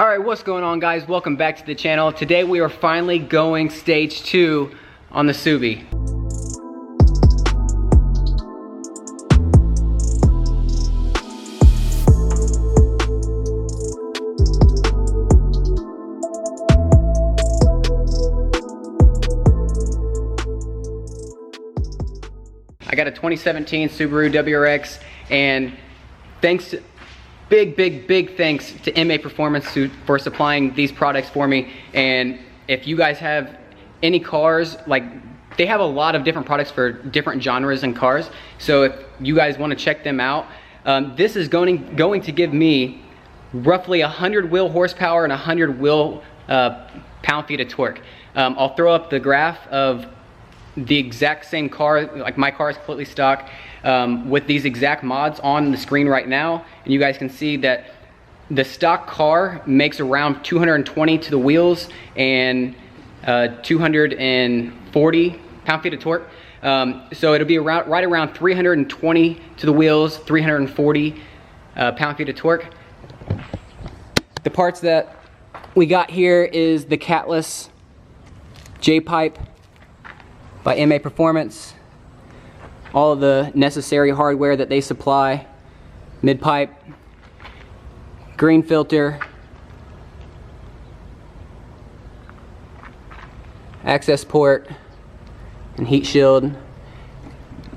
Alright, what's going on, guys? Welcome back to the channel. Today we are finally going stage 2 on the Subi. I got a 2017 Subaru WRX, and thanks to big thanks to MAPerformance for supplying these products for me. And if you guys have any cars, like, they have a lot of different products for different genres and cars, so if you guys want to check them out, this is going to give me roughly 100 wheel horsepower and 100 wheel pound-feet of torque. I'll throw up the graph of the exact same car, like my car is completely stock, with these exact mods on the screen right now, and you guys can see that the stock car makes around 220 to the wheels and 240 pound-feet of torque. So it'll be right around 320 to the wheels, 340 pound-feet of torque. The parts that we got here is the Catless J Pipe by MAPerformance. All of the necessary hardware that they supply: mid pipe, green filter, access port, and heat shield,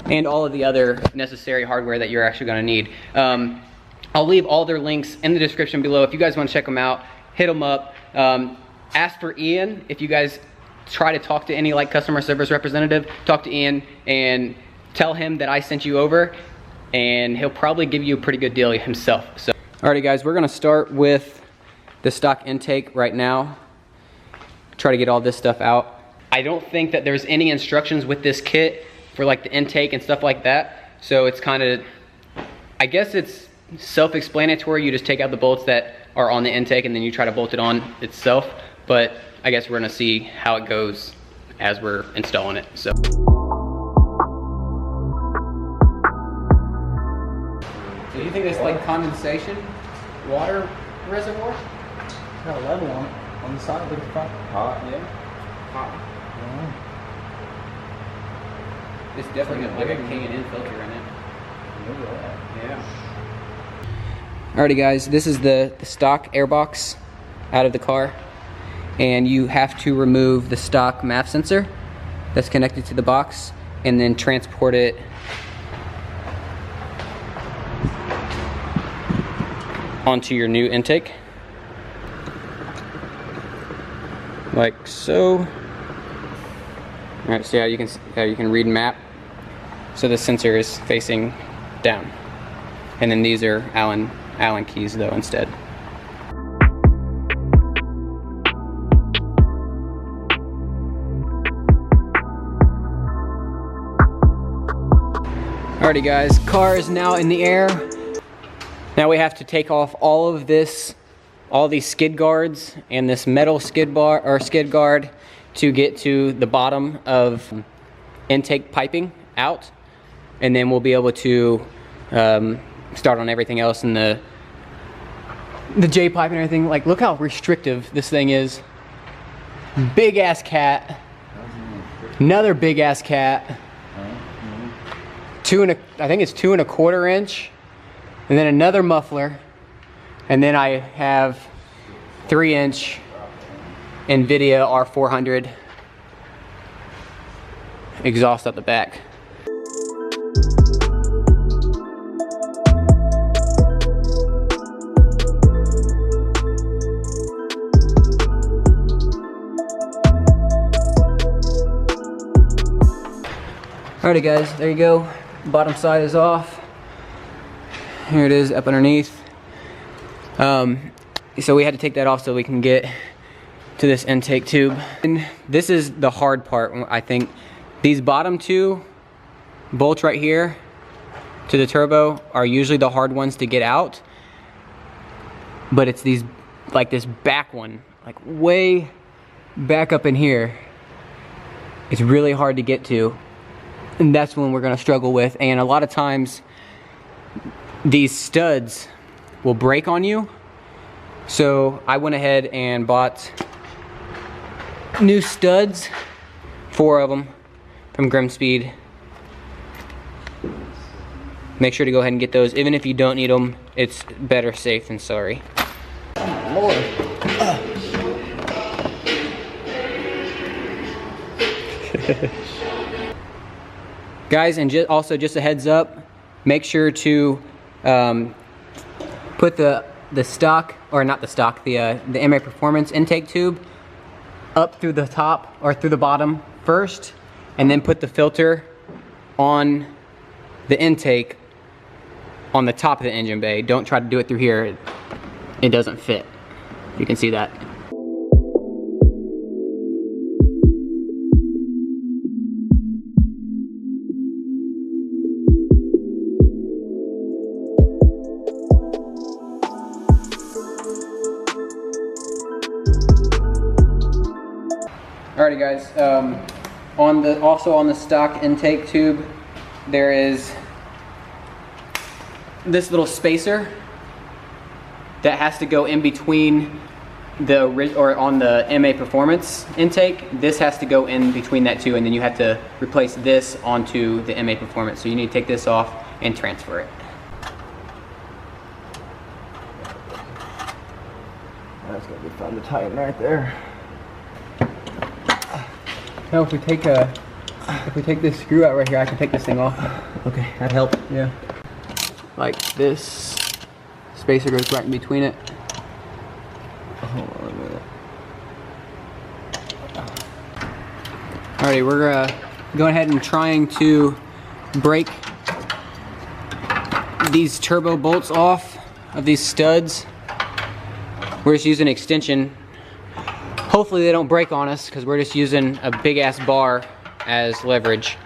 and all of the other necessary hardware that you're actually going to need. I'll leave all their links in the description below. If you guys want to check them out, hit them up. Ask for Ian if you guys try to talk to any like customer service representative. Talk to Ian and tell him that I sent you over, and he'll probably give you a pretty good deal himself. So, alrighty guys, we're gonna start with the stock intake right now. Try to get all this stuff out. I don't think that there's any instructions with this kit for like the intake and stuff like that. So it's kind of, I guess it's self-explanatory. You just take out the bolts that are on the intake and then you try to bolt it on itself. But I guess we're gonna see how it goes as we're installing it. So. Do you think it's like condensation water reservoir? It's got a level on the side. Look at the front. Hot. Yeah. Hot. Yeah. It's definitely got like a K&N filter in it. Yeah. Alrighty guys, this is the stock airbox out of the car. And you have to remove the stock MAP sensor that's connected to the box and then transport it onto your new intake, like so. All right, see how you can read MAP. So the sensor is facing down, and then these are Allen keys though instead. Alrighty guys, car is now in the air. Now we have to take off all of this, all these skid guards and this metal skid guard to get to the bottom of intake piping out, and then we'll be able to start on everything else in the J pipe and everything. Like, look how restrictive this thing is. Big ass cat. Another big ass cat. I think it's 2 1/4 inch, and then another muffler, and then I have 3 inch Invidia R400 exhaust at the back. Alrighty guys, there you go. Bottom side is off. Here it is up underneath. So we had to take that off so we can get to this intake tube. And this is the hard part, I think. These bottom 2 bolts right here to the turbo are usually the hard ones to get out. But it's these, like this back one, like way back up in here. It's really hard to get to. And that's when we're gonna struggle with. And a lot of times these studs will break on you So I went ahead and bought new studs, 4 of them from Grimspeed. Make sure to go ahead and get those. Even if you don't need them, it's better safe than sorry. Oh, Lord. Guys, and also just a heads up, make sure to put the stock, or not the stock, the MAPerformance intake tube up through the top or through the bottom first, and then put the filter on the intake on the top of the engine bay. Don't try to do it through here. It doesn't fit. You can see that. Alrighty guys, also on the stock intake tube, there is this little spacer that has to go in between on the MAPerformance intake. This has to go in between that too, and then you have to replace this onto the MAPerformance. So you need to take this off and transfer it. That's gonna be fun to tighten right there. No, if we take this screw out right here, I can take this thing off. Okay, that'd help. Yeah. Like this spacer goes right in between it. Hold on a minute. Alrighty, we're going ahead and trying to break these turbo bolts off of these studs. We're just using extension. Hopefully they don't break on us because we're just using a big ass bar as leverage.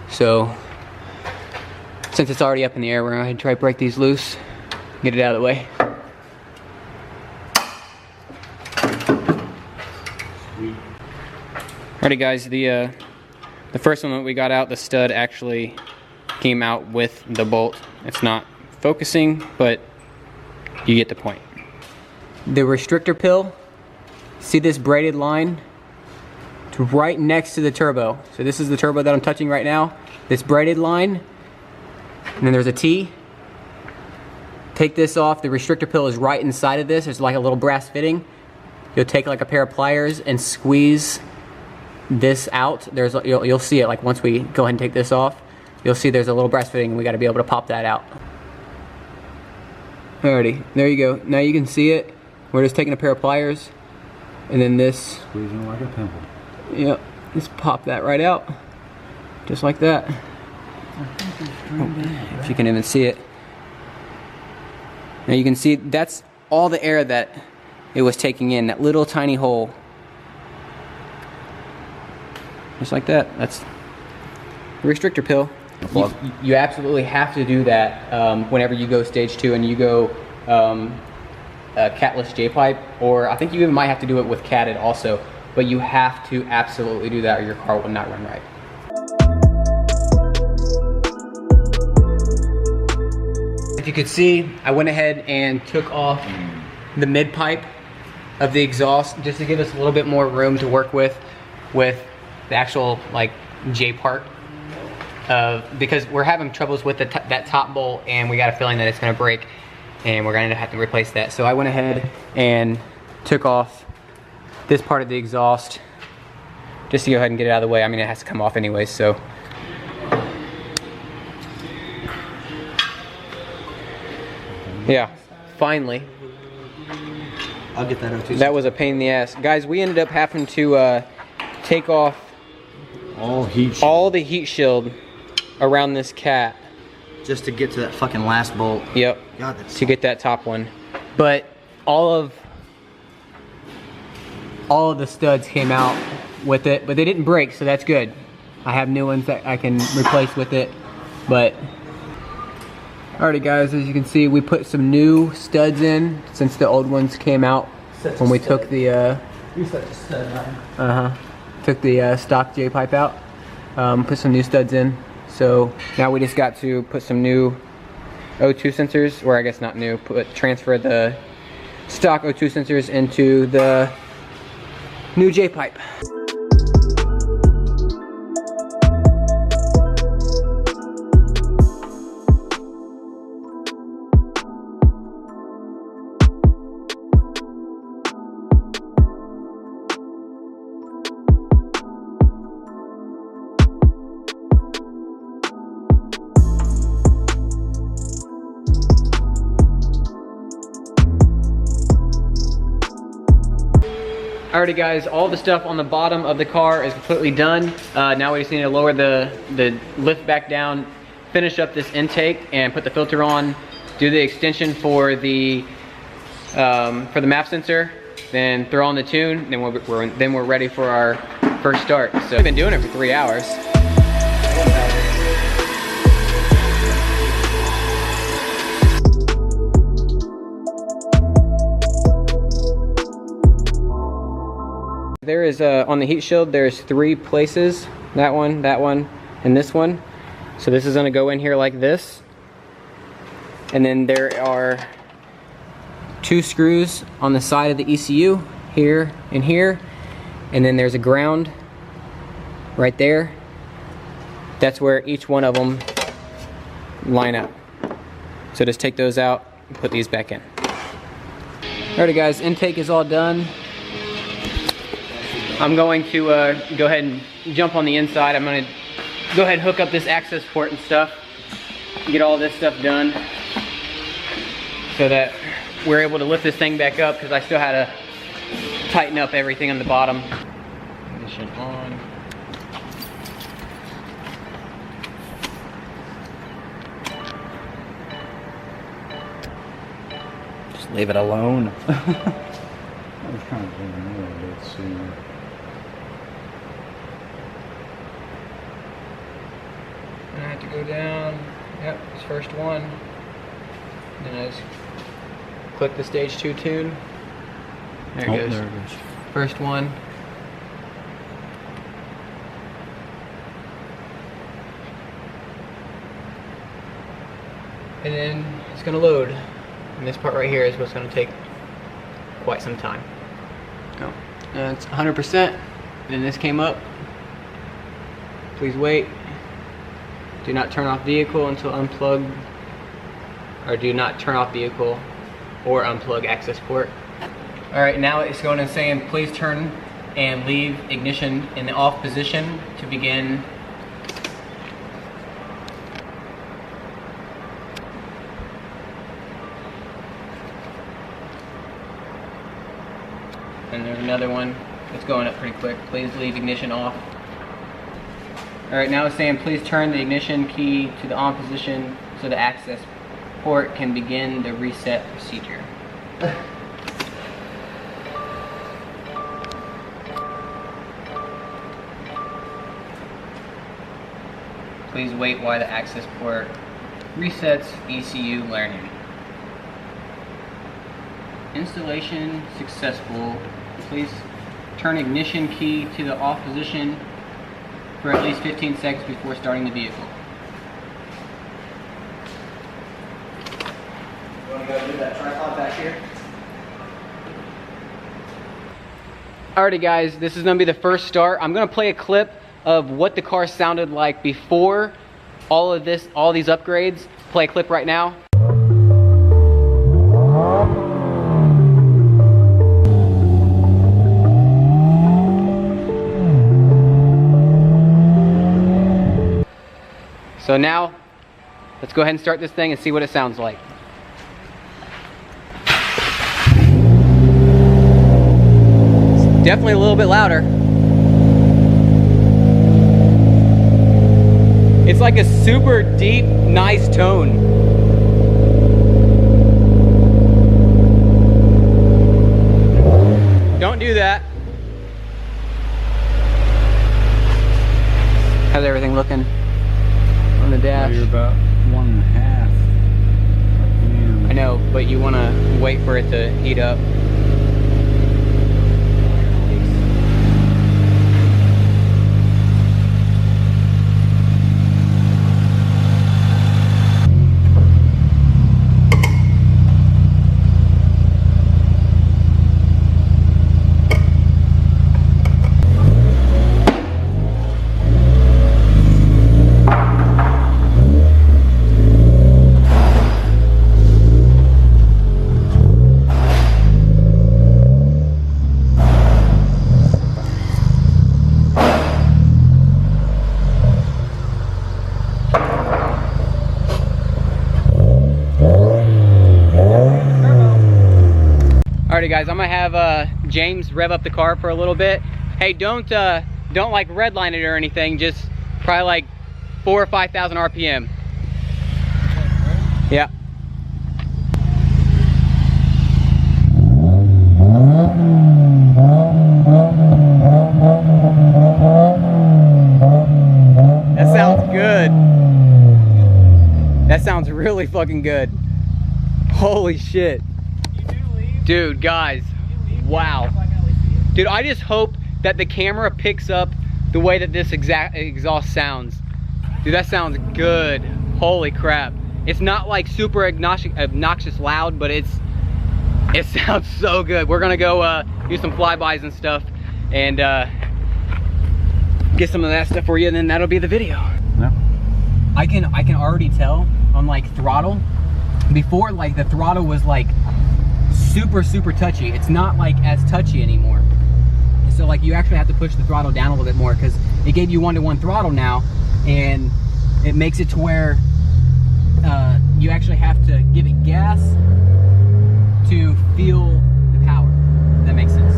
So since it's already up in the air, we're gonna try to break these loose, get it out of the way. Alrighty guys, the first one that we got out, the stud actually came out with the bolt. It's not focusing, but you get the point. The restrictor pill, see this braided line? It's right next to the turbo. So this is the turbo that I'm touching right now. This braided line, and then there's a T. Take this off, the restrictor pill is right inside of this. There's like a little brass fitting. You'll take like a pair of pliers and squeeze this out. You'll see it like once we go ahead and take this off. You'll see there's a little brass fitting and we gotta be able to pop that out. Alrighty, there you go. Now you can see it. We're just taking a pair of pliers and then this. Squeezing like a pimple. Yep, just pop that right out. Just like that. If you can even see it. Now you can see that's all the air that it was taking in, that little tiny hole. Just like that. That's the restrictor pill. You absolutely have to do that whenever you go stage 2 and you go Catless J Pipe, or I think you even might have to do it with catted also, but you have to absolutely do that or your car will not run right. If you could see, I went ahead and took off the mid pipe of the exhaust just to give us a little bit more room to work with the actual like J part, because we're having troubles with that top bolt and we got a feeling that it's going to break and we're going to have to replace that. So I went ahead and took off this part of the exhaust just to go ahead and get it out of the way. I mean, it has to come off anyway, so. Yeah, finally. I'll get that out too. That was a pain in the ass. Guys, we ended up having to take off all the heat shield around this cat. Just to get to that fucking last bolt. Yep, God, that's to get that top one. But all of the studs came out with it, but they didn't break, so that's good. I have new ones that I can replace with it, but. Alrighty guys, as you can see, we put some new studs in since the old ones came out when we took the You're such a stud, took the stock J pipe out. Put some new studs in. So now we just got to put some new O2 sensors, or I guess not new, transfer the stock O2 sensors into the new J Pipe. Alrighty guys, all the stuff on the bottom of the car is completely done. Now we just need to lower the lift back down, finish up this intake and put the filter on, do the extension for the MAP sensor, then throw on the tune, then we're ready for our first start. So we've been doing it for 3 hours. There is on the heat shield, there's 3 places, that one, and this one. So this is gonna go in here like this. And then there are 2 screws on the side of the ECU, here and here. And then there's a ground right there. That's where each one of them line up. So just take those out and put these back in. Alrighty guys, intake is all done. I'm going to go ahead and jump on the inside. I'm going to go ahead and hook up this access port and stuff, get all this stuff done so that we're able to lift this thing back up, because I still had to tighten up everything on the bottom. Ignition on. Just leave it alone. I was trying to think more, let's see. And I have to go down. Yep, it's first one. Then I just click the stage 2 tune. There it goes. There it is. First one. And then it's gonna load. And this part right here is what's gonna take quite some time. Oh, it's 100%. And then this came up. Please wait. Do not turn off vehicle until unplugged, or do not turn off vehicle or unplug access port. All right, now it's going and saying, please turn and leave ignition in the off position to begin. And there's another one that's going up pretty quick. Please leave ignition off. All right, now it's saying please turn the ignition key to the on position so the access port can begin the reset procedure. Please wait while the access port resets ECU learning. Installation successful. Please turn ignition key to the off position for at least 15 seconds before starting the vehicle. You want to go do that tripod back here? Alrighty guys, this is going to be the first start. I'm going to play a clip of what the car sounded like before all these upgrades. Play a clip right now. So now, let's go ahead and start this thing and see what it sounds like. It's definitely a little bit louder. It's like a super deep, nice tone. Don't do that. How's everything looking? The dash. You're about 1.5. I know, but you want to wait for it to heat up. guys. I'm gonna have James rev up the car for a little bit. Hey, don't like redline it or anything. Just probably like 4,000 or 5,000 RPM. Yeah. That sounds good. That sounds really fucking good. Holy shit. Dude, guys, wow. Dude, I just hope that the camera picks up the way that this exhaust sounds. Dude, that sounds good. Holy crap. It's not like super obnoxious loud, but it sounds so good. We're gonna go do some flybys and stuff and get some of that stuff for you, and then that'll be the video. No. I can already tell on like throttle. Before, like the throttle was like super touchy. It's not like as touchy anymore. So like you actually have to push the throttle down a little bit more because it gave you 1-to-1 throttle now, and it makes it to where you actually have to give it gas to feel the power. If that makes sense.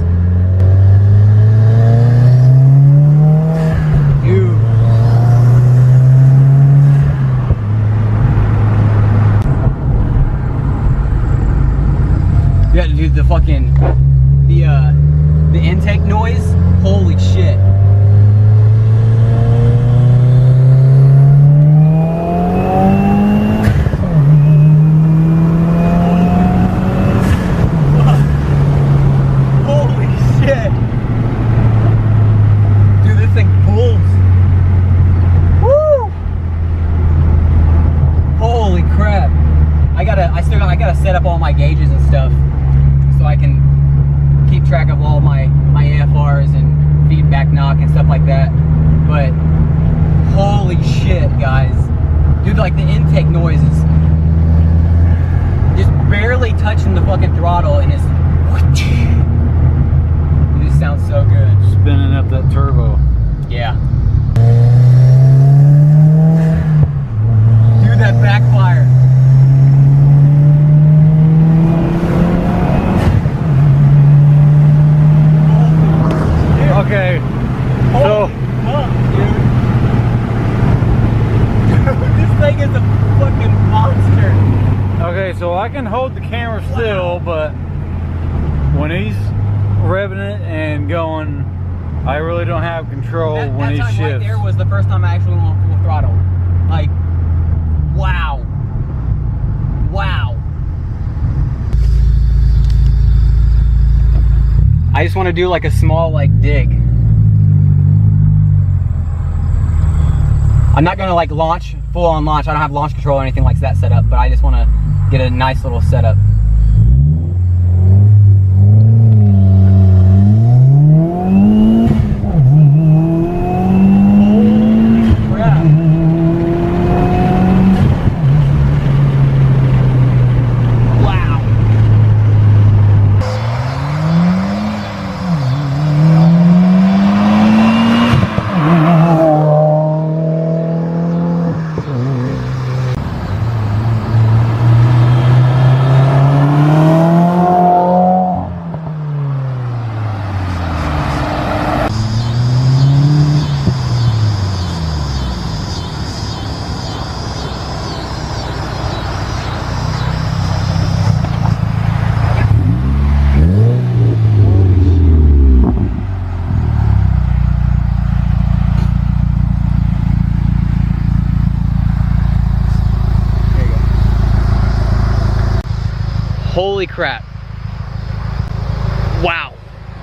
Dude. Yeah, dude, the fucking the intake noise, holy shit. Holy shit. Dude, this thing pulls. Woo! Holy crap. I gotta set up all my gauges and stuff so I can keep track of all my AFRs and feedback knock and stuff like that. But holy shit, guys. Dude, like the intake noise is just barely touching the fucking throttle, and it just sounds so good. Spinning up that turbo. Yeah. Dude, that backfire. Okay, so This thing is a fucking monster. okay, so I can hold the camera still, but when he's revving it and going, I really don't have control when he that time shifts. right there was the first time I actually went on full throttle. Like, wow. Wow. I just want to do like a small like dig. I'm not gonna like launch, full on launch. I don't have launch control or anything like that set up, but I just want to get a nice little setup. Holy crap. Wow.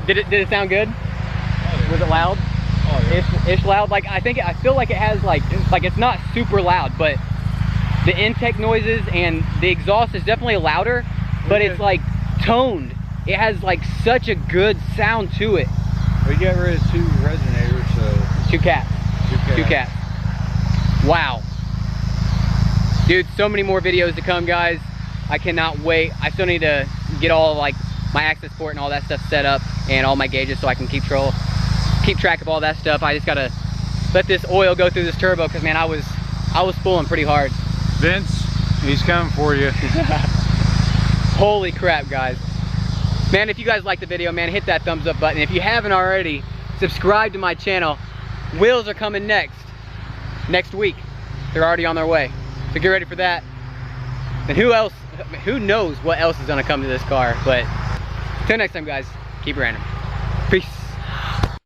Did it sound good? Oh, yeah. Was it loud? Oh, yeah. It's loud. Like I feel like it has like it's not super loud, but the intake noises and the exhaust is definitely louder, but it's like toned. It has like such a good sound to it. We got rid of 2 resonators, so two cats. Wow. Dude, so many more videos to come, guys. I cannot wait. I still need to get all like my access port and all that stuff set up and all my gauges so I can keep track of all that stuff. I just gotta let this oil go through this turbo because man, I was pulling pretty hard. Vince, he's coming for you. Holy crap, guys. Man, if you guys like the video, man, hit that thumbs up button. If you haven't already, subscribe to my channel. Wheels are coming next week. They're already on their way. So get ready for that. And who knows what else is gonna come to this car. But till next time, guys, keep random. Peace.